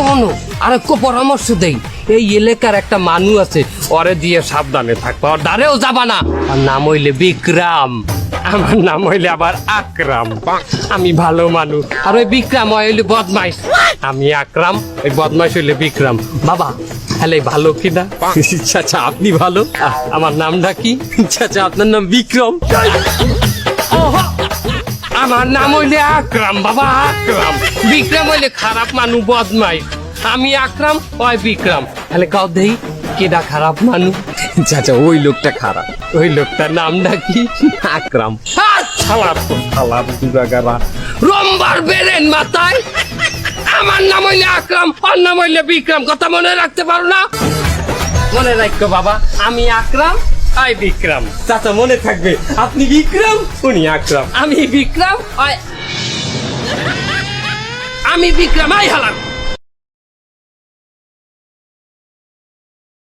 অনু আরেকটু পরামর্শ দেই, এই এলাকার একটা মানুষ আছে, ওরে দিয়ে সাবধানে থাকবা, ওর দ্বারেও যাবা না। আর নাম হইলে বিক্রম, আমার নাম হইলে আবার আকরাম। আমি ভালো মানুষ, আর ওই বিক্রম হইলে বদমাইশ। আমি আকরাম, ওই বদমাইশ হইলে বিক্রম। বাবা হ্যালো, ভালো কিনা? চাচা আপনি ভালো? আমার নামটা কি? চাচা আপনার নাম বিক্রম? ওহো, আমার নাম হইলে আকরাম বাবা, আকরাম। বিক্রম হইলে খারাপ মানুষ, বদমাইশ। আমি আকরাম, ওই বিক্রম। তাহলে কাউ দেই কেডা খারাপ মানুষ? চাচা ওই লোকটা খারাপ। ওই লোকটার নামটা কি? আকরাম। রোমবার বেরেন মাথায়। আমার নাম হইলে আকরাম, ওর নাম হইলে বিক্রম। কথা মনে রাখতে পারো না? মনে রাখো বাবা, আমি আকরাম, আই বিক্রম। চাচা মনে থাকবে, আপনি বিক্রম উনি আকরাম। আমি বিক্রম, আমি বিক্রম, আই হালাম।